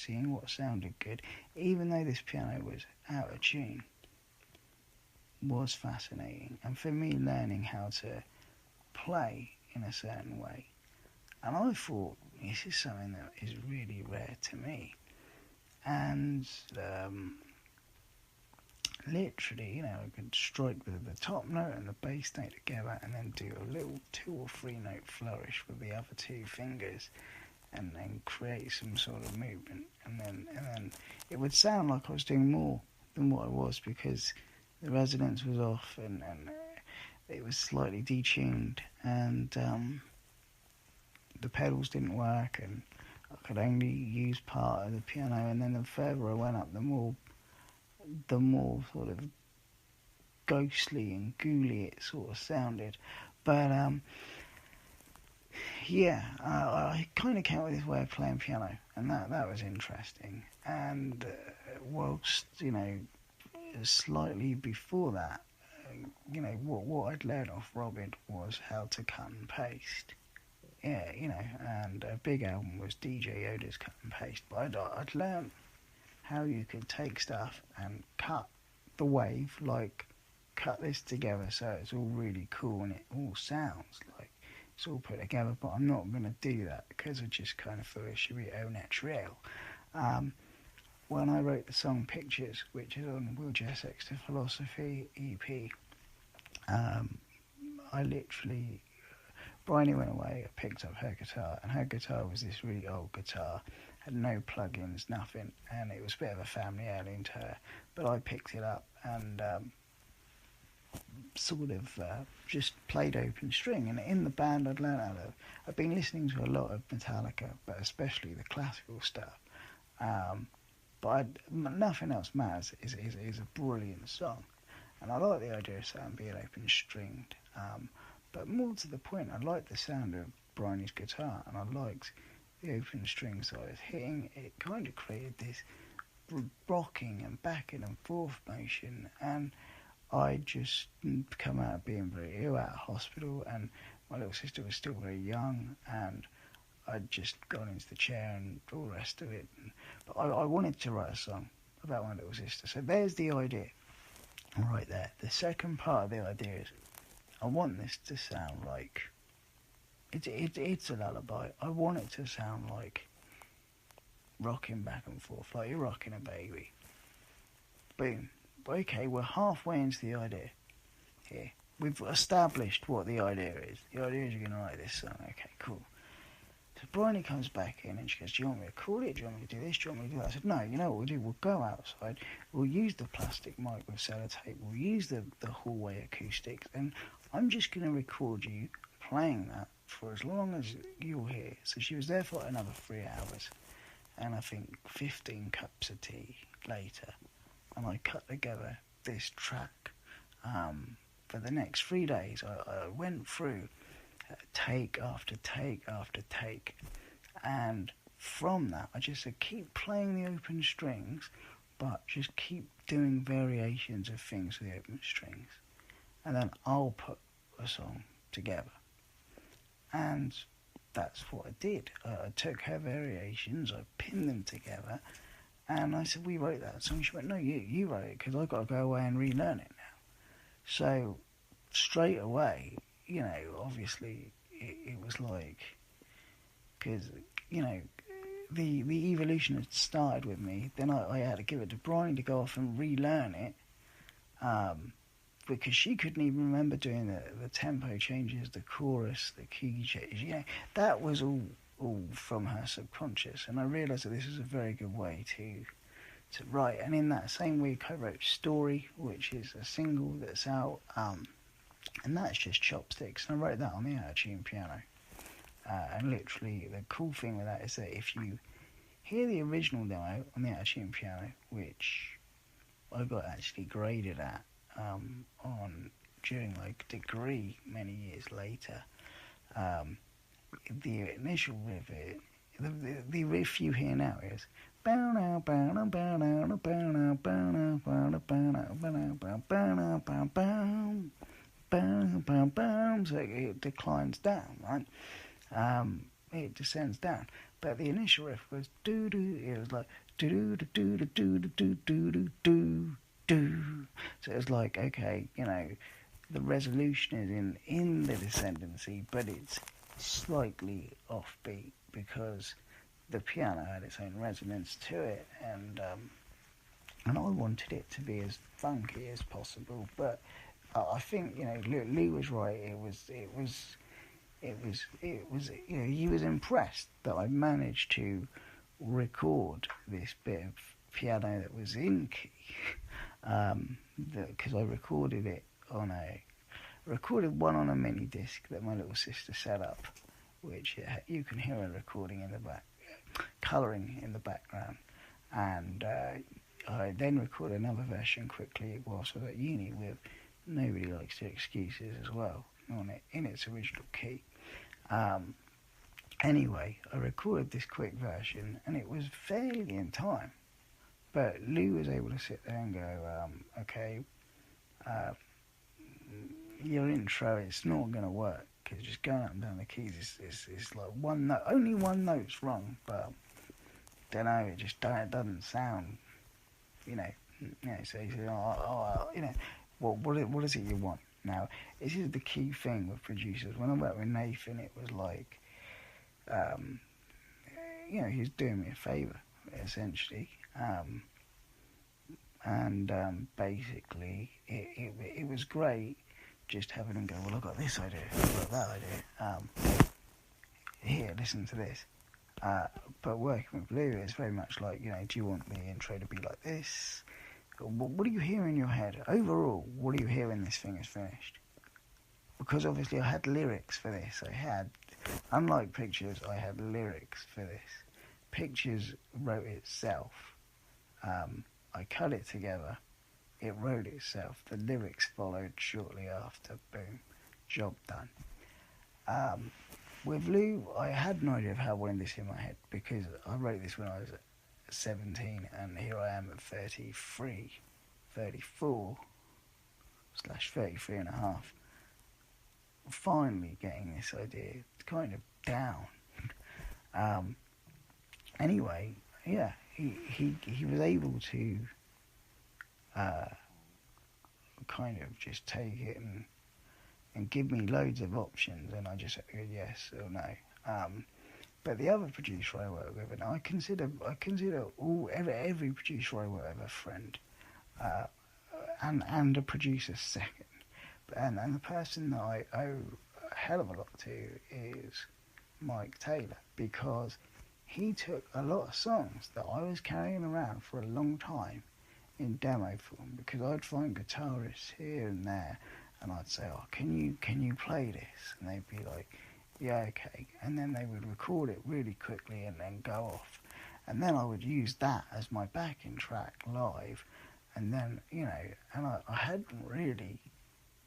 seeing what sounded good, even though this piano was out of tune, was fascinating. And for me, learning how to play in a certain way. And I thought, this is something that is really rare to me. And literally, I could strike the top note and the bass note together and then do a little 2 or 3 note flourish with the other 2 fingers and then create some sort of movement. And then it would sound like I was doing more than what I was, because the resonance was off and it was slightly detuned, and the pedals didn't work, and I could only use part of the piano. And then the further I went up, the more sort of ghostly and ghouly it sort of sounded. But I kind of came up with this way of playing piano, and that was interesting. And whilst slightly before that, what I'd learned off Robin was how to cut and paste. Yeah, and a big album was DJ Yoda's cut and paste. But I'd learned how you could take stuff and cut the wave, like cut this together so it's all really cool and it all sounds like it's all put together. But I'm not going to do that, because I just kind of thought it should be au naturel. When I wrote the song Pictures, which is on Wheelchair Sex to Philosophy EP, I literally, Bryony went away, I picked up her guitar, and her guitar was this really old guitar, had no plugins, nothing, and it was a bit of a family heirloom to her. But I picked it up and sort of just played open string. And in the band, I'd been listening to a lot of Metallica, but especially the classical stuff. But Nothing Else Matters is a brilliant song, and I like the idea of something being open stringed. But more to the point, I liked the sound of Bryony's guitar, and I liked the open strings that I was hitting. It kind of created this rocking and backing and forth motion, and I just come out of being very ill out of hospital, and my little sister was still very young, and I'd just gone into the chair and all the rest of it. But I wanted to write a song about my little sister. So there's the idea right there. The second part of the idea is I want this to sound like it's a lullaby. I want it to sound like rocking back and forth, like you're rocking a baby. Boom. Okay, we're halfway into the idea here. We've established what the idea is. The idea is you're going to write this song. Okay, cool. So Bryony comes back in and she goes, do you want me to call it? Do you want me to do this? Do you want me to do that? I said, no, you know what we'll do? We'll go outside. We'll use the plastic mic with sellotape. We'll use the hallway acoustics. And I'm just going to record you playing that for as long as you're here. So she was there for another 3 hours. And I think 15 cups of tea later. And I cut together this track. For the next 3 days, I went through take after take after take, and from that I just said keep playing the open strings, but just keep doing variations of things with the open strings, and then I'll put a song together. And that's what I did. I took her variations, I pinned them together, and I said, we wrote that song. She went, no, you wrote it, because I've got to go away and relearn it now. So straight away, obviously it was like, because, the evolution had started with me. Then I had to give it to Bryony to go off and relearn it, because she couldn't even remember doing the tempo changes, the chorus, the key changes. That was all from her subconscious. And I realised that this was a very good way to write. And in that same week I wrote Story, which is a single that's out, and that's just chopsticks, and I wrote that on the out-of-tune piano. And literally, the cool thing with that is that if you hear the original demo on the out-of-tune piano, which I got actually graded at during my degree many years later, the initial riff, the riff you hear now is so it declines down, right? it descends down. But the initial riff was do do. It was like do do do do do do do do do do. So it was like, okay, the resolution is in the descendancy, but it's slightly offbeat because the piano had its own resonance to it, and I wanted it to be as funky as possible. But I think Lou was right. He was impressed that I managed to record this bit of piano that was in key, because I recorded one on a mini disc that my little sister set up, which you can hear a recording in the back, colouring in the background, and I then recorded another version quickly whilst I was at uni with Nobody Likes to Excuses as well, on it in its original key. Anyway, I recorded this quick version and it was fairly in time, but Lou was able to sit there and go, okay, your intro, it's not going to work because just going up and down the keys is like one note, only one note's wrong, but don't know, it doesn't sound, so he said, what is it you want? Now, this is the key thing with producers. When I worked with Nathan, it was like, he was doing me a favour, essentially. Basically, it was great just having him go, well, I've got this idea, I've got that idea. Here, listen to this. But working with Lou, it's very much like, do you want the intro to be like this? What do you hear in your head? Overall, what do you hear when this thing is finished? Because obviously I had lyrics for this. Unlike Pictures, I had lyrics for this. Pictures wrote itself. I cut it together. It wrote itself. The lyrics followed shortly after. Boom. Job done. With Lou, I had no idea of how I wanted this in my head because I wrote this when I was 17 and here I am at 33, 34 / 33 and a half. Finally getting this idea kind of down. Anyway, yeah, he was able to kind of just take it and give me loads of options, and I just said yes or no. But the other producer I work with, and I consider every producer I work with a friend, and a producer second. And the person that I owe a hell of a lot to is Mike Taylor, because he took a lot of songs that I was carrying around for a long time in demo form, because I'd find guitarists here and there, and I'd say, oh, can you play this? And they'd be like, yeah, okay. And then they would record it really quickly and then go off. And then I would use that as my backing track live. And then, and I hadn't really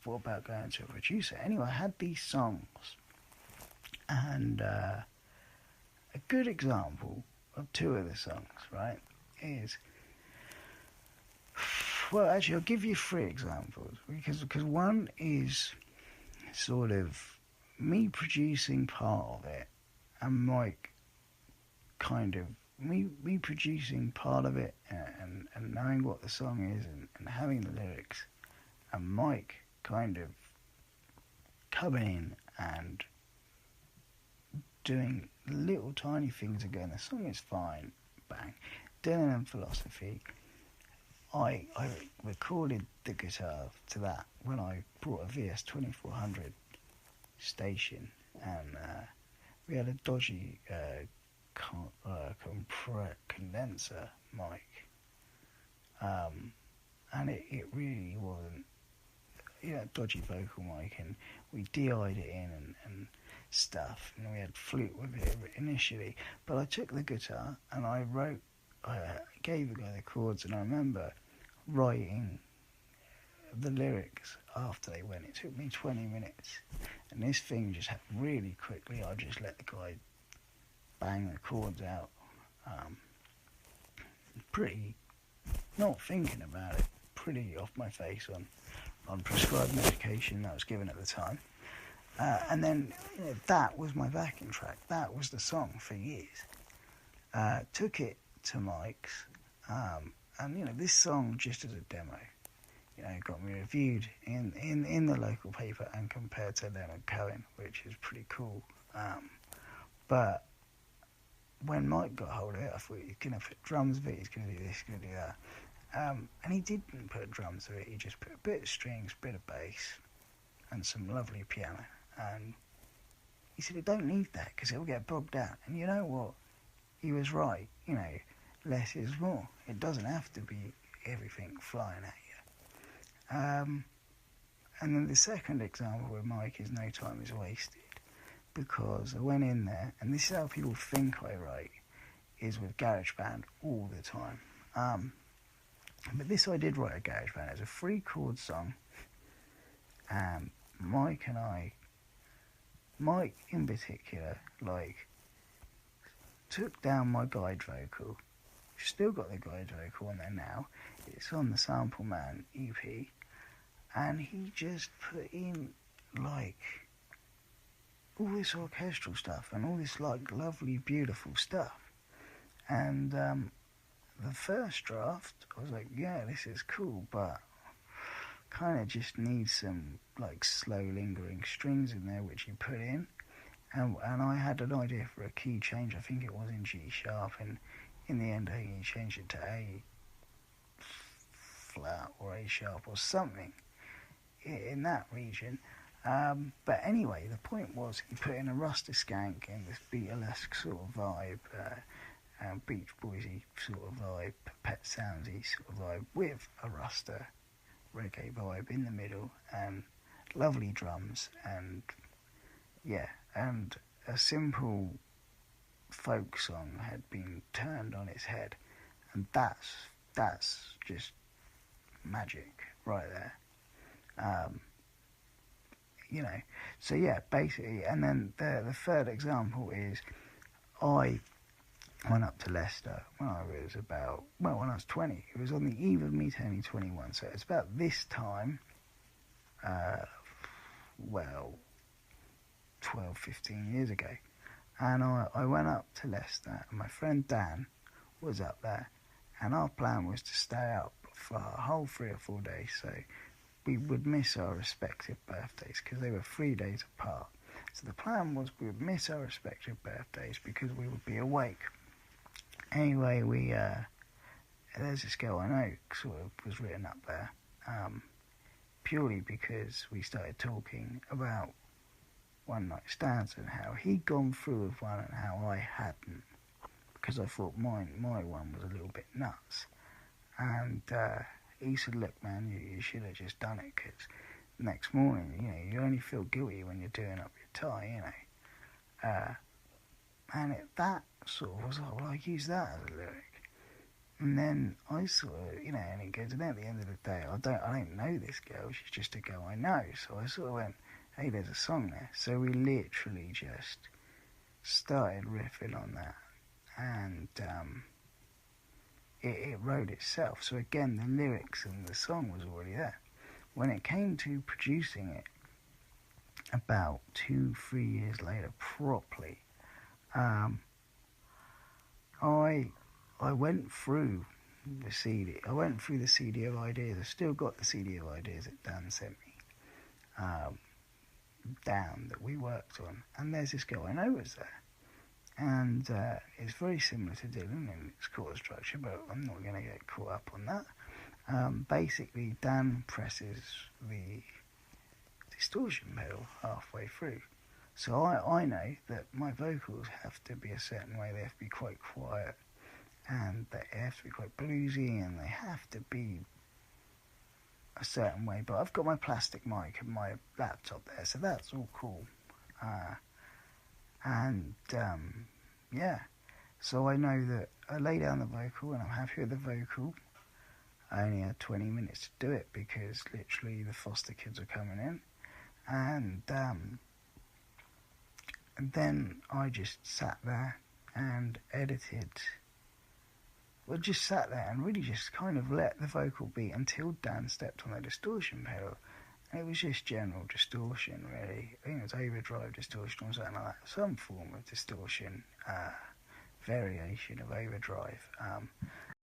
thought about going to a producer. Anyway, I had these songs. And a good example of two of the songs, right, is... Well, actually, I'll give you three examples. Because one is sort of me producing part of it, and Mike kind of me producing part of it, and knowing what the song is, and having the lyrics, and Mike kind of coming in and doing little tiny things again. The song is fine, bang. Dylan and Philosophy. I recorded the guitar to that when I brought a VS2400 station, and we had a dodgy condenser mic, and it really wasn't, dodgy vocal mic, and we DI'd it in and stuff, and we had flute with it initially, but I took the guitar and I gave the guy the chords, and I remember writing the lyrics after they went. It took me 20 minutes, and this thing just happened really quickly. I just let the guy bang the chords out, pretty, not thinking about it, pretty off my face on prescribed medication that I was given at the time. And then that was my backing track. That was the song for years. Took it to Mike's, and this song just as a demo, got me reviewed in the local paper and compared to Leonard Cohen, which is pretty cool. But when Mike got hold of it, I thought he's going to put drums of it, he's going to do this, he's going to do that. And he didn't put drums of it, he just put a bit of strings, a bit of bass, and some lovely piano. And he said, "I don't need that because it'll get bogged down." And you know what? He was right. Less is more. It doesn't have to be everything flying at you. And then the second example with Mike is No Time Is Wasted, because I went in there, and this is how people think I write, is with GarageBand all the time. But this I did write a GarageBand. It's a 3-chord song. Mike in particular, took down my guide vocal. Still got the guide vocal on there now. It's on the Sample Man EP. And he just put in, all this orchestral stuff and all this, lovely, beautiful stuff. And the first draft, I was like, yeah, this is cool, but kind of just needs some, slow, lingering strings in there, which he put in. And I had an idea for a key change. I think it was in G sharp, and in the end, he changed it to A flat or A sharp or something in that region. But anyway, the point was he put in a Ruster Skank in this Beatlesque sort of vibe, Beach Boysy sort of vibe, Pet Soundsy sort of vibe, with a Ruster reggae vibe in the middle, and lovely drums, and and a simple folk song had been turned on its head, and that's just magic right there. So basically, and then the third example is I went up to Leicester when I was 20. It was on the eve of me turning 21, so it's about this time, 12, 15 years ago. And I went up to Leicester, and my friend Dan was up there, and our plan was to stay up for a whole 3 or 4 days, so we would miss our respective birthdays, because they were 3 days apart. So the plan was we would miss our respective birthdays because we would be awake. Anyway, there's this girl I know sort of was written up there, purely because we started talking about one-night stands and how he'd gone through with one and how I hadn't, because I thought my one was a little bit nuts. And he said, "Look, man, you should have just done it, because next morning, you only feel guilty when you're doing up your tie, And that sort of was like, well, I use that as a lyric. And then I sort of, and it goes, and at the end of the day, I don't know this girl, she's just a girl I know. So I sort of went, hey, there's a song there. So we literally just started riffing on that, and it wrote itself. So again, the lyrics and the song was already there. When it came to producing it, about 2-3 years later, properly, I went through the CD. I went through the CD of ideas. I've still got the CD of ideas that Dan sent me down that we worked on. And there's this girl I know was there. And it's very similar to Dylan in its chord structure, but I'm not going to get caught up on that. Basically, Dan presses the distortion pedal halfway through. So I know that my vocals have to be a certain way. They have to be quite quiet, and they have to be quite bluesy, and they have to be a certain way. But I've got my plastic mic and my laptop there, so that's all cool. So I know that I lay down the vocal, and I'm happy with the vocal. I only had 20 minutes to do it because literally the foster kids are coming in, and then I just sat there and edited. Well, just sat there and really just kind of let the vocal be until Dan stepped on the distortion pedal, And it was just general distortion, really. I think it was overdrive distortion or something like that. Some form of distortion, variation of overdrive.